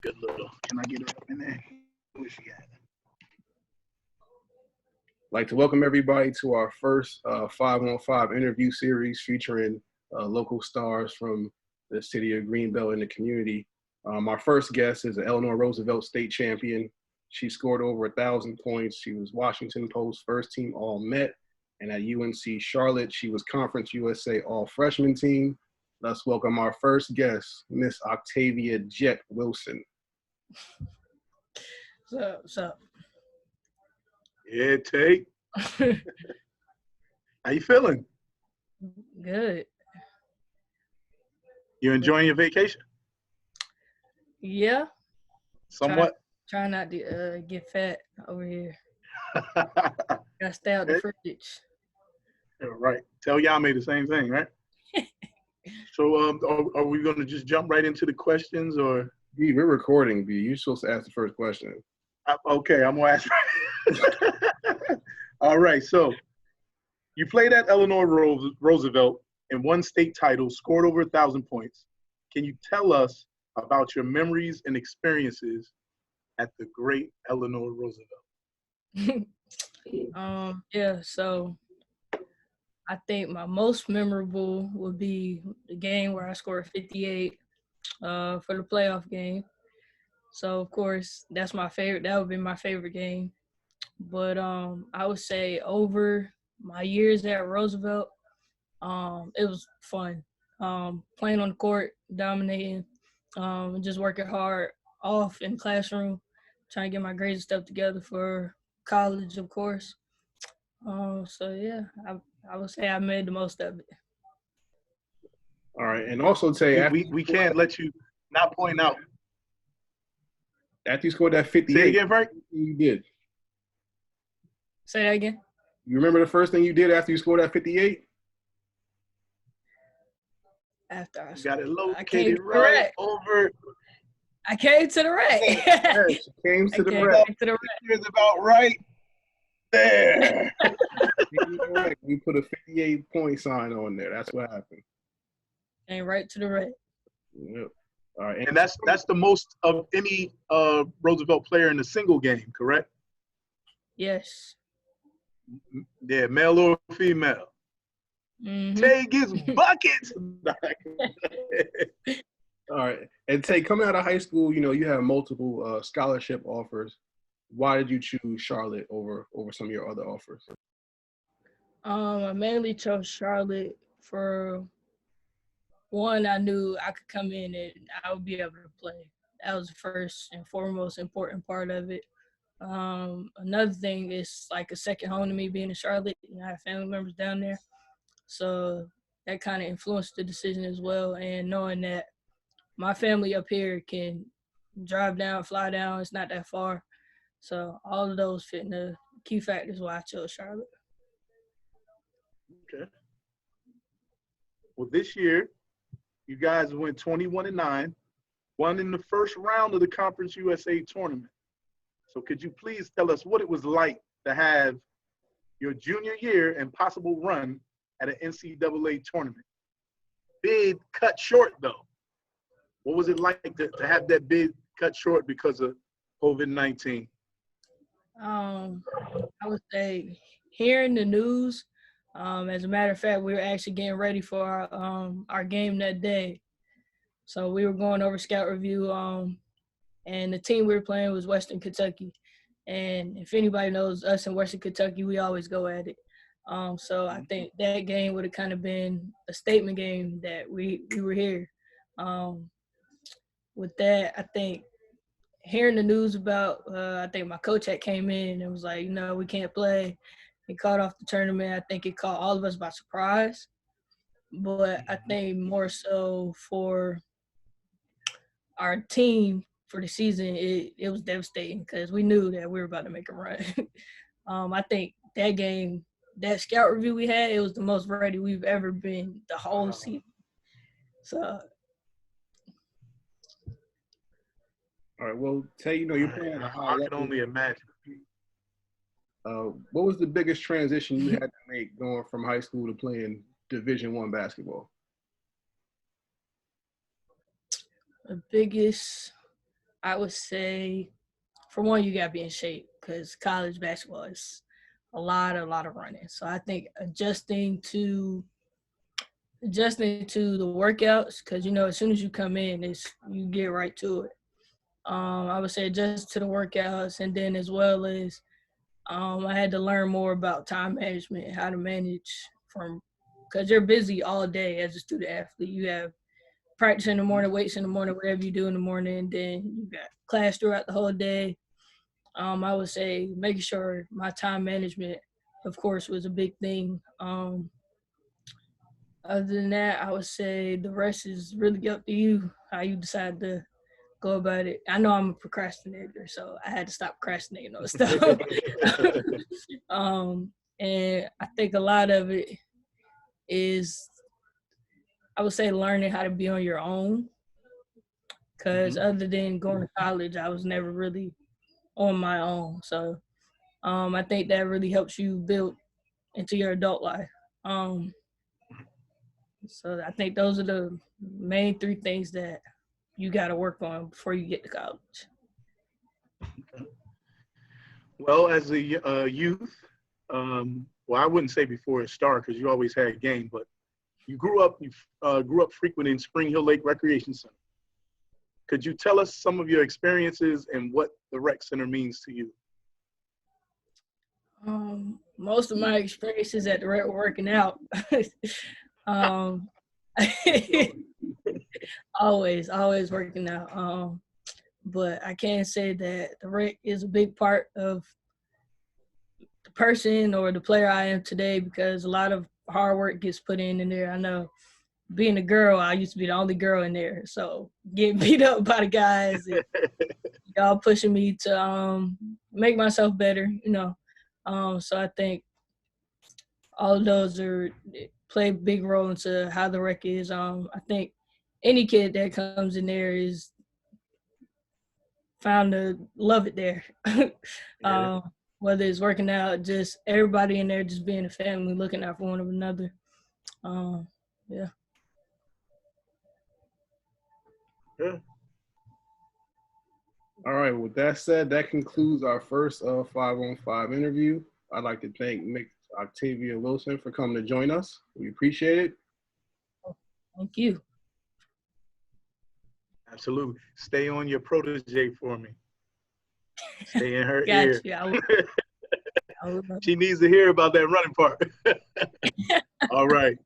good little. Can I get her up in there? Where's she at? I'd like to welcome everybody to our first 5-on-5 interview series featuring local stars from the city of Greenbelt and the community. Our first guest is Eleanor Roosevelt state champion. She scored over 1,000 points. She was Washington Post first team All-Met. And at UNC Charlotte, she was Conference USA All-Freshman team. Let's welcome our first guest, Miss Octavia Jett-Wilson. What's up? Yeah, Tate. How you feeling? Good. You enjoying your vacation? Yeah. Somewhat. Trying not to get fat over here. Gotta stay out the fridge. Right. Tell Yami the same thing, right? So, are we going to just jump right into the questions, or? B, we're recording, B. You're supposed to ask the first question. Okay, I'm going to ask. All right, so you played at Eleanor Roosevelt and won state titles, scored over 1,000 points. Can you tell us about your memories and experiences at the great Eleanor Roosevelt? Yeah, so I think my most memorable would be the game where I scored 58 for the playoff game. So, of course, that's my favorite. That would be my favorite game. But I would say over my years at Roosevelt, it was fun. Playing on the court, dominating, and just working hard off in the classroom, trying to get my grades and stuff together for college, of course. So, yeah, I would say I made the most of it. All right, and also Tay, we can't let you not point out. After you scored that 58, say it again, Frank. You did. Say that again. You remember the first thing you did after you scored that 58? After I got it located right over. I came to the rack. Yes, she came to the rack. It's about right there. We put a 58-point sign on there. That's what happened. Came right to the rack. Yep. All right. And that's the most of any Roosevelt player in a single game, correct? Yes. Yeah, male or female. Mm-hmm. Tay gets buckets. All right. And Tay, coming out of high school, you have multiple scholarship offers. Why did you choose Charlotte over some of your other offers? I mainly chose Charlotte for one, I knew I could come in and I would be able to play. That was the first and foremost important part of it. Another thing is like a second home to me being in Charlotte. I have family members down there. So that kind of influenced the decision as well. And knowing that my family up here can drive down, fly down, it's not that far. So all of those fit in the key factors why I chose Charlotte. Okay. Well, this year, you guys went 21-9, won in the first round of the Conference USA Tournament. So could you please tell us what it was like to have your junior year and possible run at an NCAA tournament? Bid cut short, though. What was it like to have that bid cut short because of COVID-19? I would say hearing the news, as a matter of fact, we were actually getting ready for our game that day. So we were going over scout review, and the team we were playing was Western Kentucky. And if anybody knows us in Western Kentucky, we always go at it. So I think that game would have kind of been a statement game that we were here. With that, I think hearing the news about, I think my coach had came in and was like, we can't play. He called off the tournament. I think it caught all of us by surprise. But I think more so for our team for the season, it was devastating because we knew that we were about to make a run. I think that game, that scout review we had, it was the most ready we've ever been the whole season. So. All right. Well, Tay, you're playing at a high level. I can only imagine. What was the biggest transition you had to make going from high school to playing Division I basketball? The biggest I would say, for one, you gotta be in shape because college basketball is a lot of running. So I think adjusting to the workouts, because as soon as you come in, you get right to it. I would say adjust to the workouts, and then as well as I had to learn more about time management, how to manage because you're busy all day as a student athlete. You have practice in the morning, weights in the morning, whatever you do in the morning, and then you got class throughout the whole day. I would say making sure my time management, of course, was a big thing. Other than that, I would say the rest is really up to you, how you decide to go about it. I know I'm a procrastinator, so I had to stop procrastinating on stuff. And I think a lot of it is, I would say, learning how to be on your own. Because other than going to college, I was never really on my own. So I think that really helps you build into your adult life. So I think those are the main three things that you got to work on before you get to college. Well, as a youth, well, I wouldn't say before it started because you always had a game, but you grew up frequenting Springhill Lake Recreation Center. Could you tell us some of your experiences and what the rec center means to you? Most of my experiences at the rec were working out. always working out. But I can say that the rec is a big part of the person or the player I am today because a lot of hard work gets put in there. I know being a girl, I used to be the only girl in there. So getting beat up by the guys, and y'all pushing me to make myself better, So I think all of those play a big role into how the rec is. I think any kid that comes in there is found to love it there. Whether it's working out, just everybody in there just being a family, looking out for one another. Yeah. All right. With that said, that concludes our first 5-on-5 interview. I'd like to thank Octavia Wilson for coming to join us. We appreciate it. Thank you. Absolutely. Stay on your protege for me. Stay in her ear. I will. She needs to hear about that running part. All right.